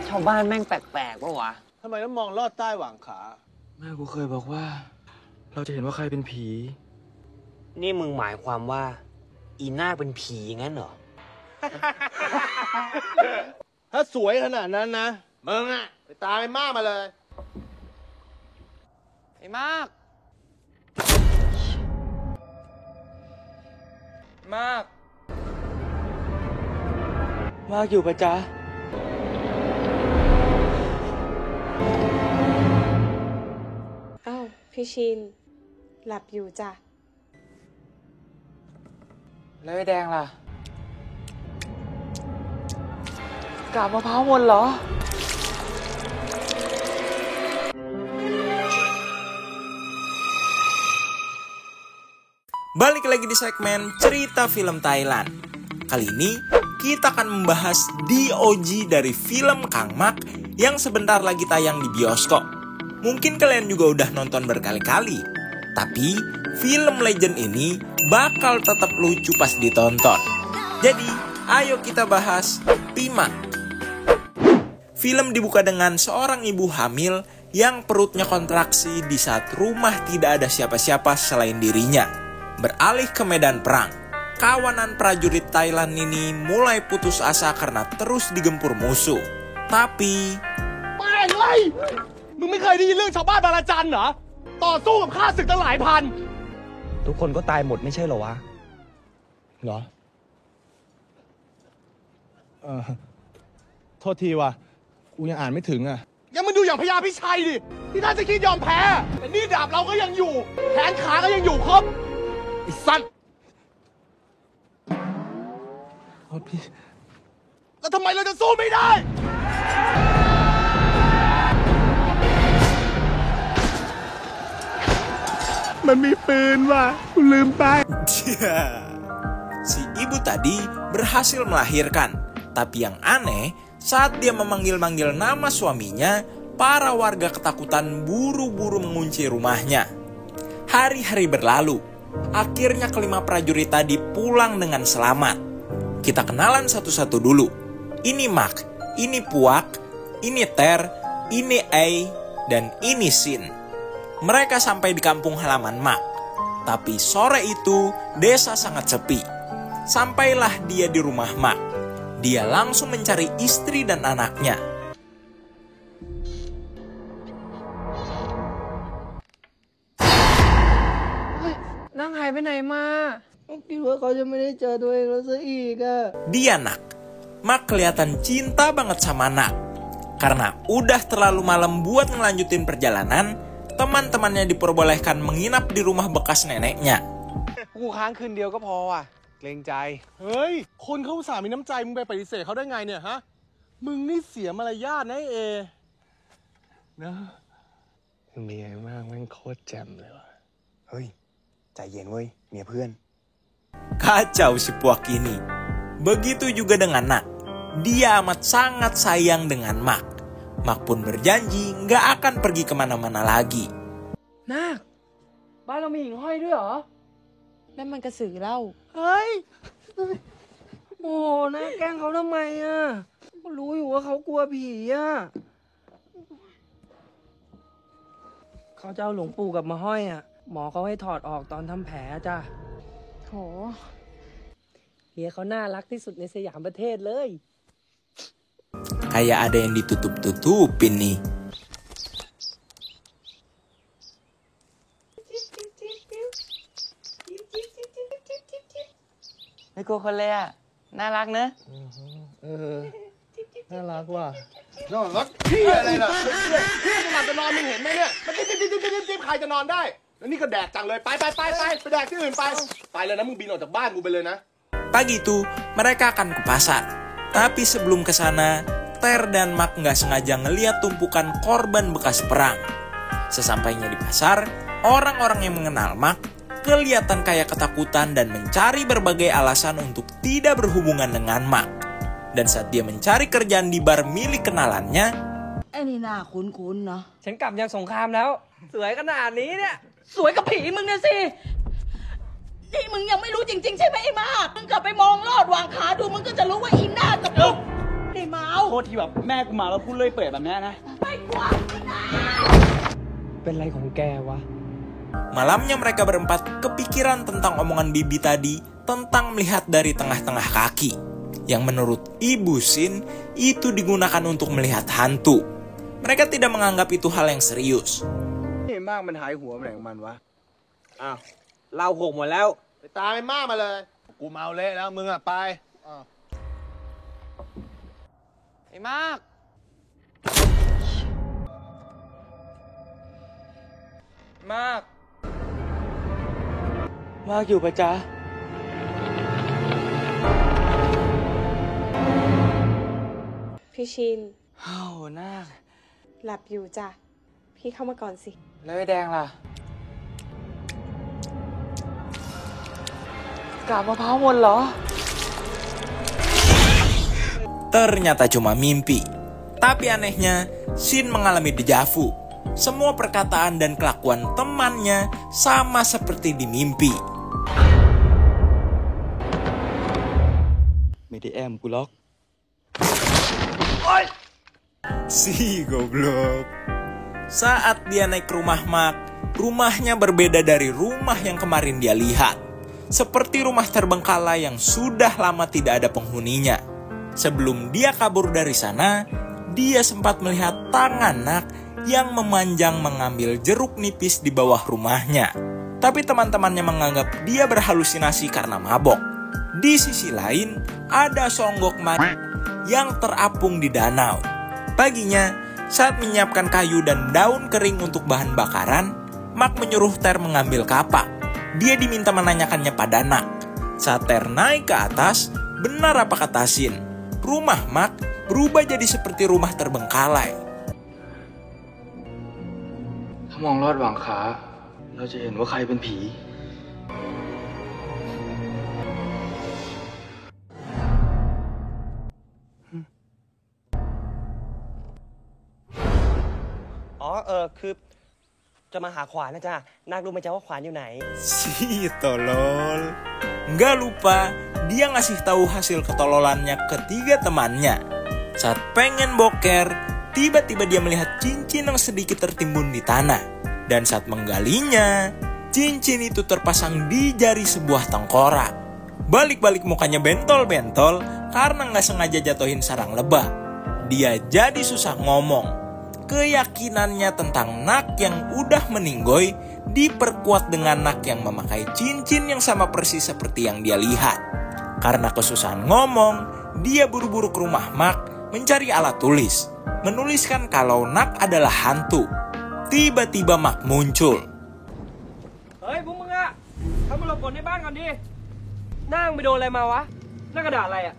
ชาวบ้านแม่งแปลกๆปะวะทำไมต้องมองลอดใต้หว่างขาแม่กูเคยบอกว่าเราจะเห็นว่าใครเป็นผีนี่มึงหมายความว่าอีนาคเป็นผีงั้นเหรอ ถ้าสวยขนาดนั้นนะมึงอะไปตามไอ้มากมาเลยไอ้มากอยู่ปะจ๊ะอ้าวพี่ชินหลับอยู่จ้ะแล้วไอ้แดงล่ะกาบมะพร้าวหมดเหรอBalik lagi di segmen cerita film Thailand. Kali ini kita akan membahas DOG dari film Kang Mak yang sebentar lagi tayang di bioskop. Mungkin kalian juga udah nonton berkali-kali, tapi film legend ini bakal tetap lucu pas ditonton. Jadi, ayo kita bahas Pima. Film dibuka dengan seorang ibu hamil yang perutnya kontraksi di saat rumah tidak ada siapa-siapa selain dirinya. Beralih ke medan perang, kawanan prajurit Thailand ini mulai putus asa karena terus digempur musuh. Tapi... ไม่เลยมึงไม่เคยได้ยินเรื่องชาวบ้านบางระจันเหรอต่อสู้กับข้าศึกตั้งหลายพันทุกคนก็ตายหมดไม่ใช่เหรอวะเหรอโทษทีว่ะกูยังอ่านไม่ถึงอ่ะยังมึงดูอย่างพญาพิชัยดิที่น่าจะคิดยอมแพ้แต่นี่ดาบเราก็ยังอยู่แขนขาก็ยังอยู่ครบไอ้สัตว์พี่แล้วทำไมเราจะสู้ไม่ได้มันมีปืนว่ะกูลืมไป Si ibu tadi berhasil melahirkan. Tapi yang aneh, saat dia memanggil-manggil nama suaminya, para warga ketakutan buru-buru mengunci rumahnya. Hari-hari berlalu. Akhirnya kelima prajurit tadi pulang dengan selamat. Kita kenalan satu-satu dulu. Ini Mak, ini Puak, ini Ter, ini Ei, dan ini Sin. Mereka sampai di kampung halaman Mak. Tapi sore itu desa sangat sepi. Sampailah dia di rumah Mak. Dia langsung mencari istri dan anaknya. Dia Nak. Mak kelihatan cinta banget sama Nak. Karena udah terlalu malam buat ngelanjutin perjalanan, teman-temannya diperbolehkan menginap di rumah bekas neneknya. กูค้างคืนเดียวก็พอว่ะเกรงใจเฮ้ยคนเขาอุตส่าห์มีน้ำใจมึงไปปฏิเสธเขาได้ไงเนี่ยฮะมึงนี่เสียมารยาทนะเอนะเมียมากแม่งโคตรแจ่มเลยว่ะเฮ้ยใจเย็นเว้ยเมียเพื่อน Kacau si Puak ini. Begitu juga dengan Nak. Dia amat sangat sayang dengan Mak. Mak pun berjanji nggak akan pergi kemana-mana lagi. นาคบ้านเรามีหิ่งห้อยด้วยเหรอนั่นมันกระสือเล่าเฮ้ยโอ้นาแกล้งเขาทำไมอ่ะก็รู้อยู่ว่าเขากลัวผีอ่ะเขาจะเอาหลวงปู่กลับมาห้อยอ่ะหมอเขาให้ถอดออกตอนทำแผลจ้ะโหเฮียเขาน่ารักที่สุดในสยามประเทศเลย Kayak ada yang ditutup-tutupin nih. ไม่กลัวคนเลยอ่ะน่ารักเนอะน่ารักว่ะน่ารักพี่อะไรล่ะพี่ขนาดจะนอนมึงเห็นไหมเนี่ยมันจิ๊บใครจะนอนได้แล้วนี่ก็แดกจังเลยไปแดกที่อื่นไปเลยนะมึงบินออกจากบ้านกูไปเลยนะ Pagi itu mereka akan ke pasar. Tapi sebelum ke sana, Ter dan Mak nggak sengaja ngeliat tumpukan korban bekas perang. Sesampainya di pasar, orang-orang yang mengenal Mak kelihatan kayak ketakutan dan mencari berbagai alasan untuk tidak berhubungan dengan Mak. Dan saat dia mencari kerjaan di bar milik kenalannya, ไอ้นี่น่าคุ้นๆเนาะฉันกลับจากสงครามแล้วสวยขนาดนี้เนี่ยสวยกับผีมึงนะสินี่มึงยังไม่รู้จริงๆใช่ไหมไอ้มากมึงกลับไปมองลอดวางขาดูมึงก็จะรู้ว่าอีหน้ากับลูก ไอ้เมา โทษที่แบบแม่กูมาแล้วพูดเลื่อยเปื่อยแบบนี้นะ เป็นไรของแกวะ Malamnya mereka berempat kepikiran tentang omongan Bibi tadi tentang melihat dari tengah-tengah kaki. Yang menurut Ibu Sin itu digunakan untuk melihat hantu. Mereka tidak menganggap itu hal yang serius. นี่มากมันหายหัวไปไหนของมันวะ อ้าวเราหกหมดแล้ว ไปตามไอ้มากมาเลย กูเมาเละแล้วมึงอ่ะไป ไอ้มาก มาก มากอยู่ปะจ๊ะ พี่ชิน อ้าวนาค หลับอยู่จ้ะ พี่เข้ามาก่อนสิ แล้วไอ้แดงล่ะ กาบมะพร้าวหมดเหรอ Ternyata cuma mimpi. Tapi anehnya, Sin mengalami dejavu. Semua perkataan dan kelakuan temannya sama seperti di mimpi. ไม่ได้แอมกูล็อก Si goblok. Saat dia naik ke rumah Mak, rumahnya berbeda dari rumah yang kemarin dia lihat. Seperti rumah terbengkalai yang sudah lama tidak ada penghuninya. Sebelum dia kabur dari sana, dia sempat melihat tangan Nak yang memanjang mengambil jeruk nipis di bawah rumahnya. Tapi teman-temannya menganggap dia berhalusinasi karena mabok. Di sisi lain, ada songgok Mak yang terapung di danau. Paginya, saat menyiapkan kayu dan daun kering untuk bahan bakaran, Mak menyuruh Ter mengambil kapak. Dia diminta menanyakannya pada Nak. Saat Ter naik ke atas, benar apa kata Sin? Rumah Mak berubah jadi seperti rumah terbengkalai. ถ้ามองลอดหว่างขาเราจะเห็นว่าใครเป็นผี อ๋อคือจะมาหาขวานนะจ๊ะนาครู้ไหมจ๊ะว่าขวานอยู่ไหน Si tolol. Nggak lupa, dia ngasih tahu hasil ketololannya ke 3 temannya. Saat pengen boker, tiba-tiba dia melihat cincin yang sedikit tertimbun di tanah. Dan saat menggalinya, cincin itu terpasang di jari sebuah tengkorak. Balik-balik mukanya bentol-bentol karena nggak sengaja jatuhin sarang lebah. Dia jadi susah ngomong. Keyakinannya tentang Nak yang udah meninggoy diperkuat dengan Nak yang memakai cincin yang sama persis seperti yang dia lihat. Karena kesusahan ngomong, dia buru-buru ke rumah Mak mencari alat tulis. Menuliskan kalau Nak adalah hantu. Tiba-tiba Mak muncul. เฮ้ยพวกมึงอะเข้ามาหลบฝนในบ้านก่อนดินั่งไปโดนอะไรมาวะนั่นกระดาษอะไรอะ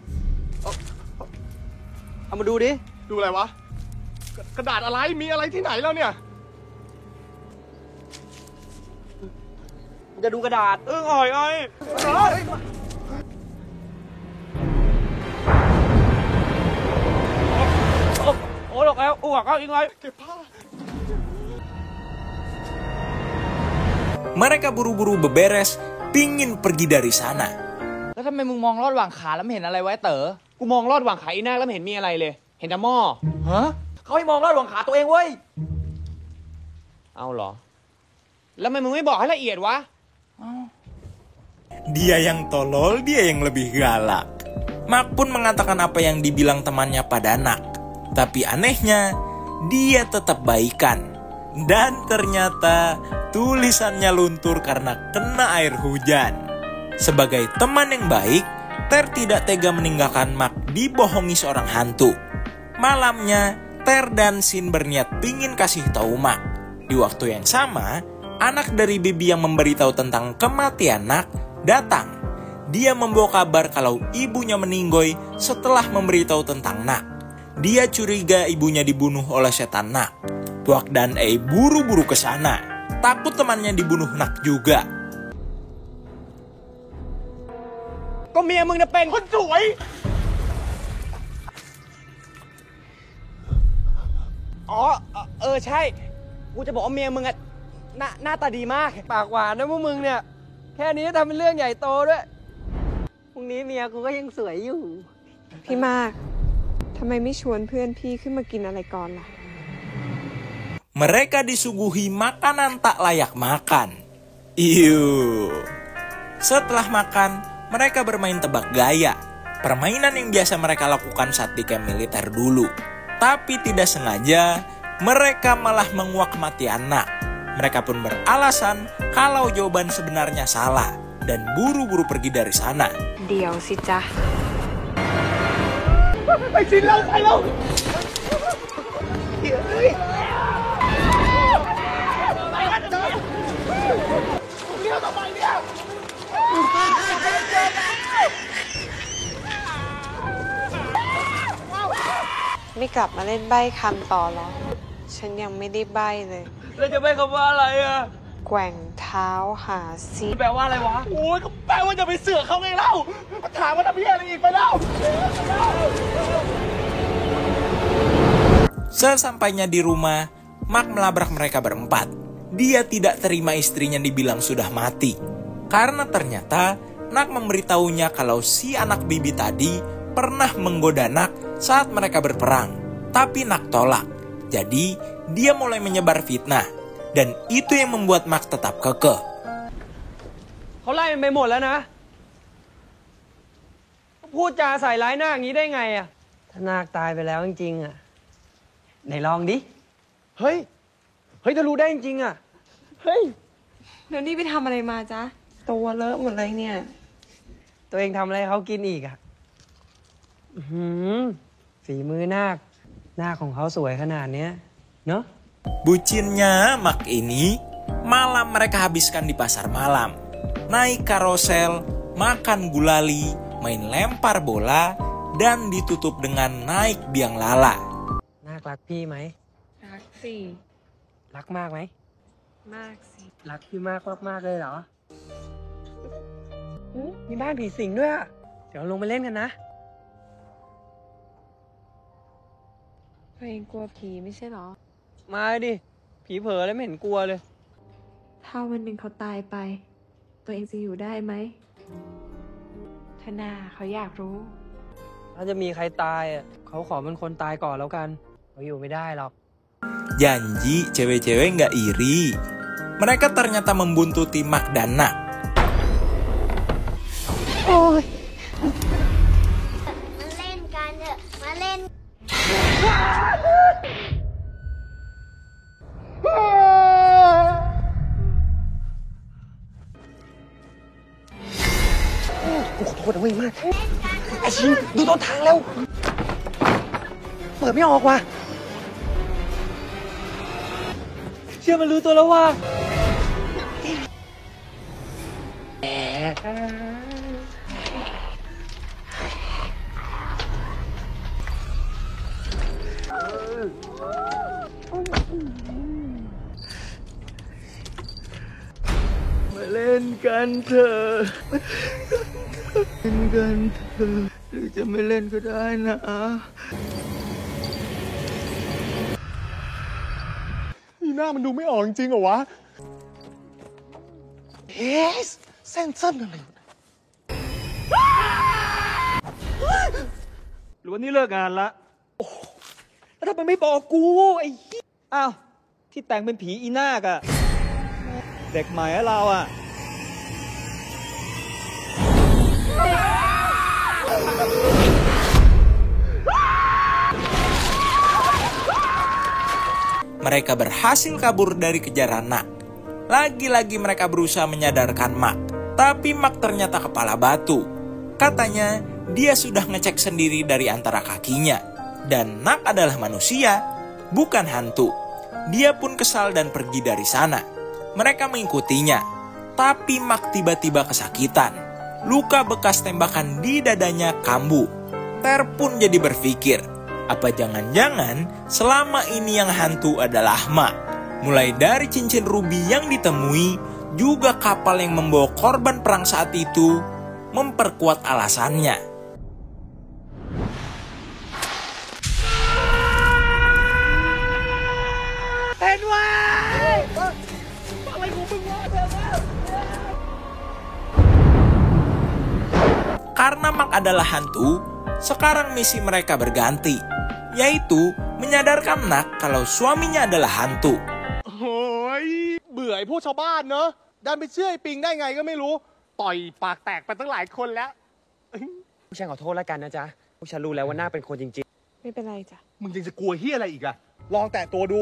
เอามาดูดิ ดูอะไรวะ กระดาษอะไร มีอะไรที่ไหนแล้วเนี่ย จะดูกระดาษอ่อยโอ้ยหลอกแล้วอ้วกเอาอีกไง เก็บผ้า Mereka buru-buru beberes, pingin pergi dari sana. แล้วทำไมมึงมองลอดหว่างขาแล้วไม่เห็นอะไรไว้เต๋อ กูมองลอดหว่างขาอีนาคแล้วไม่เห็นมีอะไรเลย เห็นแต่หม้อ ฮะ เขาให้มองลอดหว่างขาตัวเองเว้ย เอาเหรอ แล้วทำไมมึงไม่บอกให้ละเอียดวะ Dia yang tolol, dia yang lebih galak. Mak pun mengatakan apa yang dibilang temannya pada Nak. Tapi anehnya, dia tetap baikan. Dan ternyata tulisannya luntur karena kena air hujan. Sebagai teman yang baik, Ter tidak tega meninggalkan Mak dibohongi seorang hantu. Malamnya, Ter dan Sin berniat pingin kasih tahu Mak. Di waktu yang sama, anak dari Bibi yang memberitahu tentang kematian Nak datang. Dia membawa kabar kalau ibunya meninggoy setelah memberitahu tentang Nak. Dia curiga ibunya dibunuh oleh setan Nak. Tuak dan Ei buru-buru ke sana. Takut temannya dibunuh Nak juga. ก็เมียมึงจะเป็นคนสวย อ๋อ ใช่ กูจะบอกว่าเมียมึงอะหน้าตาดีมาก ปากหวานนะพวกมึงเนี่ย แค่นี้ทำเป็นเรื่องใหญ่โตด้วยพรุ่งนี้เมียกูก็ยังสวยอยู่ พี่มาก ท ทำไมไม่ชวนเพื่อนพี่ขึ้นมากินอะไรก่อนล่ะ Mereka disuguhi makanan tak layak makan. Setelah makan, mereka bermain tebak gaya. Permainan yang biasa mereka lakukan saat di camp militer dulu. Tapi tidak sengaja, mereka malah menguak kematian Nak. Mereka pun beralasan kalau jawaban sebenarnya salah dan buru-buru pergi dari sana. เดี๋ยวสิจ๊ะ ไม่กลับมาเล่นใบ้คำต่อหรอ ฉันยังไม่ได้ใบ้เลย แล้วจะไปคำว่าอะไรอ่ะ แกว่งเท้าหาซิ แปลว่าอะไรวะ โอ้ยก็แปลว่าจะไปเสือกเขาไงเล่ามาถามว่าทำเพี้ยอะไรอีกไปเล่า Sesampainya di rumah, Mark melabrak mereka berempat. Dia tidak terima istrinya dibilang sudah mati. Karena ternyata Nak memberitahunya kalau si anak bibi tadi pernah menggoda Nak saat mereka berperang. Tapi Nak tolak. Jadi dia mulai menyebar fitnah. Dan itu yang membuat Mark tetap kekeh. เขาไล่มันไปหมดแล้วนะ พูดจาใส่ร้ายหน้าอย่างนี้ได้ไงอะ ถ้านาคตายไปแล้วจริงๆอ่ะไหนลองดิ เฮ้ย เฮ้ยถ้ารู้ได้จริงๆอะเฮ้ย เดี๋ยวนี้ไปทำอะไรมาจ๊ะ ตัวเลอะหมดเลยเนี่ย ตัวเองทำอะไรให้เขากินอีกอ่ะอื้อหือฝีมือนาคหน้าของเขาสวยขนาดเนี้ยเนาะ Bucinnya Mark ini malam mereka habiskan di pasar malam. Naik karosel, makan gulali, main lempar bola, dan ditutup dengan naik biang lala. นาครักพี่ไหม รักสิ รักมากไหม มากสิ รักพี่มากมากๆเลยเหรอมีบ้านผีสิงด้วยอ่ะเดี๋ยวลงไปเล่นกันนะ ตัวเองกลัวผีไม่ใช่เหรอ มาดิ ผีเผลอแล้วไม่เห็นกลัวเลย ถ้าวันหนึ่งเขาตายไป ตัวเองจะอยู่ได้ไหมธนาเขาอยากรู้ ถ้าจะมีใครตายอ่ะเขาขอเป็นคนตายก่อนแล้วกันเขาอยู่ไม่ได้หรอก Janji cewek-cewek nggak iri. Mereka ternyata membuntuti Mark dan Nak. มาเล่นกันเถอะ มาเล่น กูขอโทษนะเว้ยมากไอชิงดูต้นทางแล้ว เปิดไม่ออกว่ะ เชื่อมันรู้ตัวแล้วว่า มาเล่นกันเถอะเล่นกันเถอะหรือจะไม่เล่นก็ได้นะ นี่หน้ามันดูไม่ออกจริงๆเหรอวะเฮ้ยเส้นเส้นอะไร หรือว่านี่เลิกงานละโอ้แล้วทำไมไม่บอกกูไอ้เหี้ยอ้าว ที่แต่งเป็นผีอีนาคอะเด็กใหม่อะเราอะ Mereka berhasil kabur dari kejaran Nak. Lagi-lagi mereka berusaha menyadarkan Mark. Tapi Mark ternyata kepala batu. Katanya dia sudah ngecek sendiri dari antara kakinya. Dan Nak adalah manusia, bukan hantu. Dia pun kesal dan pergi dari sana. Mereka mengikutinya. Tapi Mark tiba-tiba kesakitan. Luka bekas tembakan di dadanya kambuh. Ter pun jadi berpikir, apa jangan-jangan selama ini yang hantu adalah Mark? Mulai dari cincin ruby yang ditemui, juga kapal yang membawa korban perang saat itu, memperkuat alasannya. Karena Mark adalah hantu, Sekarang misi mereka berganti, yaitu menyadarkan Nak kalau suaminya adalah hantu. โอ้ยเบื่อไอ้พวกชาวบ้านเนอะดันไปเชื่อไอ้ปิงได้ไงก็ไม่รู้ต่อยปากแตกไปตั้งหลายคนแล้ว พวกฉันขอโทษแล้วกันนะจ๊ะพวกฉันรู้แล้วว่านาคเป็นคนจริง ไม่เป็นไรจ้ะ มึงยังจะกลัวเฮียอะไรอีกอะลองแตะตัวดู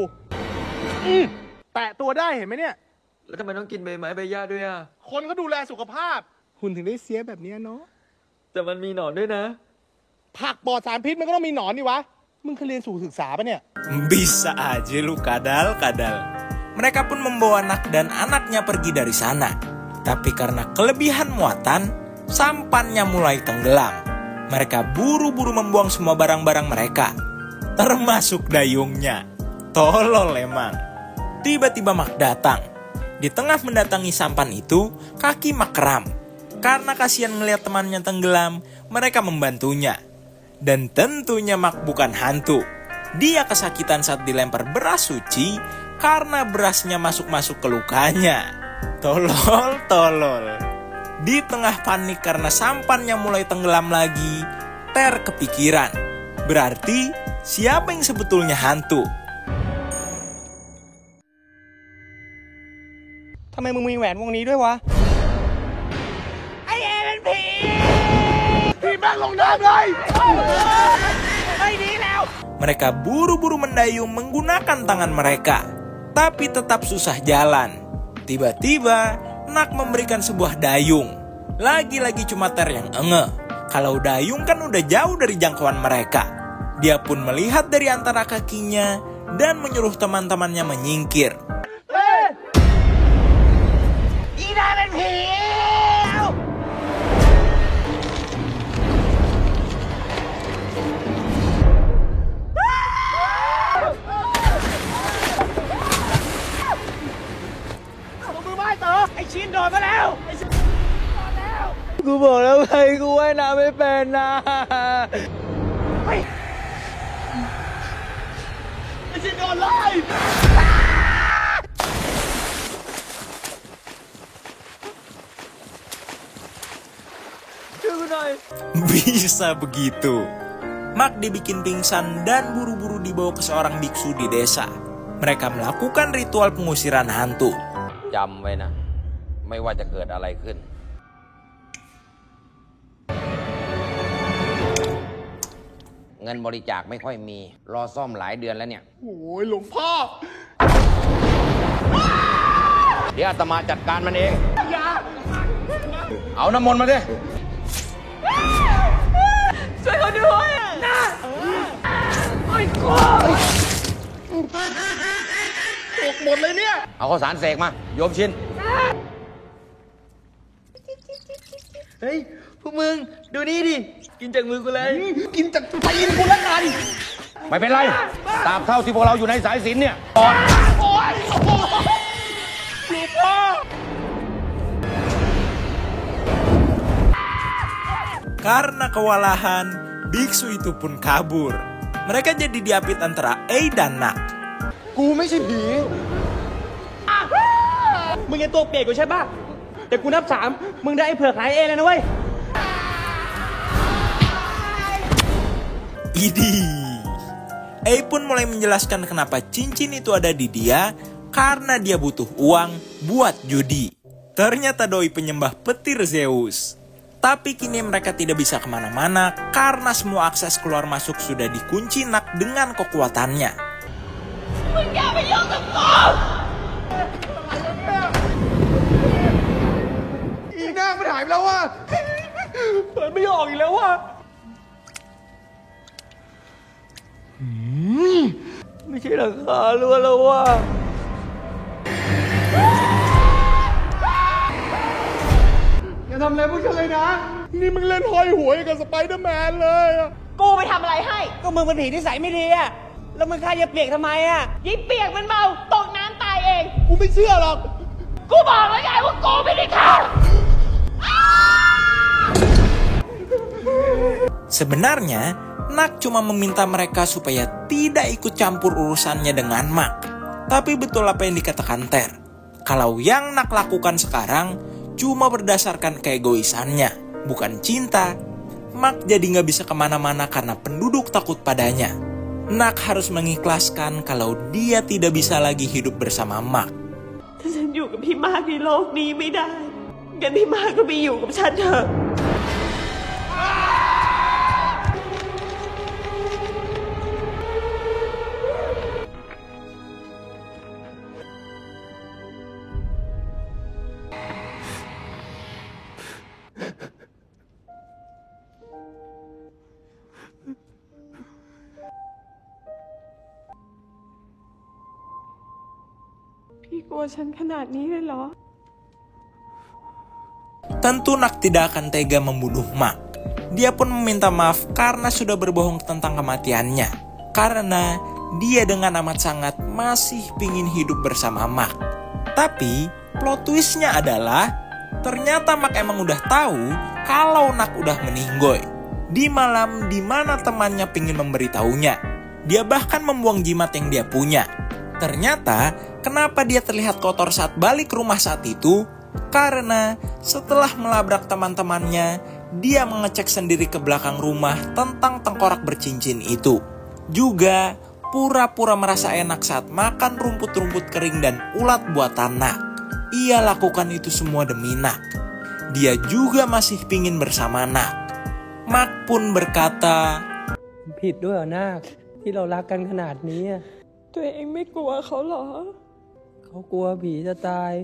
แตะตัวได้เห็นไหมเนี่ย แล้วทำไมต้องกินใบไม้ใบหญ้าด้วยอ่ะ คนก็ดูแลสุขภาพ หุ่นถึงได้เสียแบบเนี้ยเนาะ แต่มันมีหนอนด้วยนะ ผักปลอดสารพิษมันก็ต้องมีหนอนดิวะ มึงเคยเรียนสู่ศึกษาปะเนี่ย Bisa aja lu kadal-kadal. Mereka pun membawa Nak dan anaknya pergi dari sana. Tapi karena kelebihan muatan, sampannya mulai tenggelam. Mereka buru-buru membuang semua barang-barang mereka, termasuk dayungnya. Tolol emang. Tiba-tiba Mak datang. Di tengah mendatangi sampan itu, kaki Mak kram. Karena kasihan melihat temannya tenggelam, mereka membantunya. Dan tentunya Mak bukan hantu. Dia kesakitan saat dilempar beras suci karena berasnya masuk-masuk ke lukanya. Tolol. Di tengah panik karena sampannya mulai tenggelam lagi, Ter kepikiran. Berarti siapa yang sebetulnya hantu? ๆทำไมมึงมีแหวนวงนี้ด้วยวะ พี่แม่งลงน้ำเลย Mereka buru-buru mendayung menggunakan tangan mereka, tapi tetap susah jalan. Tiba-tiba, Nak memberikan sebuah dayung. Lagi-lagi cuma Ter yang engeh. Kalau dayung kan udah jauh dari jangkauan mereka. Dia pun melihat dari antara kakinya dan menyuruh teman-temannya menyingkir.กูบอกแล้วไงกูว่ายน้ำไม่เป็นนะ Bisa begitu. Mak dibikin pingsan dan buru-buru dibawa ke seorang biksu di desa. Mereka melakukan ritual pengusiran hantu. จำไว้นะ ไม่ว่าจะเกิดอะไรขึ้น เงินบริจาคไม่ค่อยมี รอซ่อมหลายเดือนแล้วเนี่ย โอ้ยหลวงพ่อ เดี๋ยวอาตมาจัดการมันเอง เอาน้ำมนต์มาดิ ช่วยเขาด้วยนะโอ้ยกลัว ตกหมดเลยเนี่ย เอาข้าวสารเสกมา โยมชิน เฮ้ย พวกมึง ดูนี่ดิ กินจากมือกูเลย กินจากตีนกูแล้วกัน ไม่เป็นไรตราบเท่าที่พวกเราอยู่ในสายศีลเนี่ย Karena kewalahan, biksu itu pun kabur. Mereka jadi diapit antara Ei dan Nak. กูไม่ใช่ผี มึงยังตัวเปียกอยู่ใช่ปะเดี๋ยวกูนับ 3 มึงได้ไอ้เผือกหายเองเลยนะเว้ย Idih. Ei pun mulai menjelaskan kenapa cincin itu ada di dia karena dia butuh uang buat judi. Ternyata doi penyembah petir Zeus. Tapi kini mereka tidak bisa kemana-mana karena semua akses keluar masuk sudah dikunci Nak dengan kekuatannya. มึงอย่าไปยุ่งกับกู อีหน้ามันหายไปแล้วว่ะ เปิดไม่ออกอีกแล้วว่ะ ไม่ใช่หลังคาล้วนแล้วว่ะ อย่าทำอะไรพวกฉันเลยนะ นี่มึงเล่นห้อยหัวกับสไปเดอร์แมนเลยอะ กูไปทำอะไรให้ ก็มึงเป็นผีที่ใสยไม่ดีอะแล้วมึงฆ่ายายเปียกทำไมอะ ยิ่งเปียกมันเมาตกน้ำตายเอง กูไม่เชื่อหรอก กูบอกแล้วไงว่ากูไม่ได้ฆ่า Sebenarnya, Nak cuma meminta mereka supaya tidak ikut campur urusannya dengan Mak. Tapi betul apa yang dikatakan Ter. Kalau yang Nak lakukan sekarang cuma berdasarkan keegoisannya, bukan cinta. Mark jadi nggak bisa kemana-mana karena penduduk takut padanya. Nak harus mengikhlaskan kalau dia tidak bisa lagi hidup bersama Mark. ถ้าฉันอยู่กับพี่มากในโลกนี้ไม่ได้งั้นพี่มากก็ไปอยู่กับฉันเถอะ พี่กลัวฉันขนาดนี้เลยเหรอ Tentu Nak tidak akan tega membunuh Mark. Dia pun meminta maaf karena sudah berbohong tentang kematiannya. Karena dia dengan amat sangat masih pingin hidup bersama Mark. Tapi plot twistnya adalah ternyata Mark emang udah tahu kalau Nak udah meninggoy. Di malam dimana temannya pingin memberitahunya. Dia bahkan membuang jimat yang dia punya. Ternyata kenapa dia terlihat kotor saat balik rumah saat itu? Karena setelah melabrak teman-temannya, dia mengecek sendiri ke belakang rumah tentang tengkorak bercincin itu. Juga pura-pura merasa enak saat makan rumput-rumput kering dan ulat buatan Nak. Ia lakukan itu semua demi Nak. Dia juga masih pingin bersama Nak. Mark pun berkata, ผิดด้วยเหรอนาคที่เรารักกันขนาดนี้อะ ตัวเองไม่กลัวเขาเหรอ เขากลัวผีจะตาย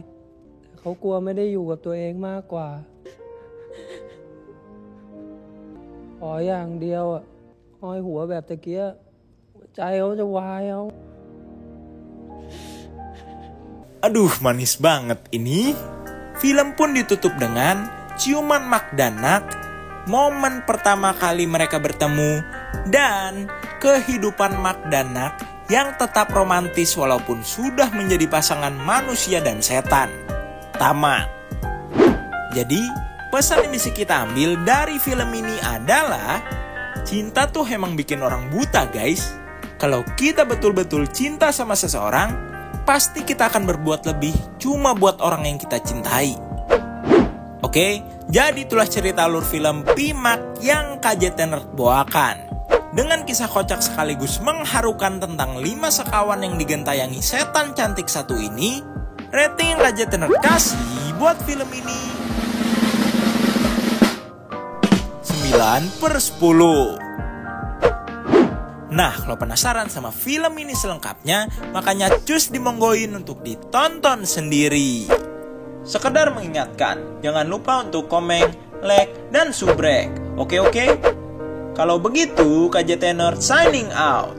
แต่เขากลัวไม่ได้อยู่กับตัวเองมากกว่าขออย่างเดียวอะห้อยหัวแบบตะเกียหัวใจเขาจะวายเอา aduh manis banget ini. Film pun ditutup dengan ciuman Mark dan Nak, momen pertama kali mereka bertemu, dan kehidupan Mark dan Nak yang tetap romantis walaupun sudah menjadi pasangan manusia dan setan. Tamat. Jadi, pesan yang bisa kita ambil dari film ini adalah cinta tuh emang bikin orang buta, guys. Kalau kita betul-betul cinta sama seseorang, pasti kita akan berbuat lebih cuma buat orang yang kita cintai. Oke, jadi itulah cerita alur film P-Mark yang KJT Nerd bawakan. Dengan kisah kocak sekaligus mengharukan tentang 5 sekawan yang digentayangi setan cantik satu ini, rating yang KJT Nerd kasih buat film ini 9/10. Nah, kalau penasaran sama film ini selengkapnya, makanya cus dimonggoin untuk ditonton sendiri. Sekedar mengingatkan, jangan lupa untuk komen, like, dan subrek. Oke? Kalau begitu, KJT Nerd signing out.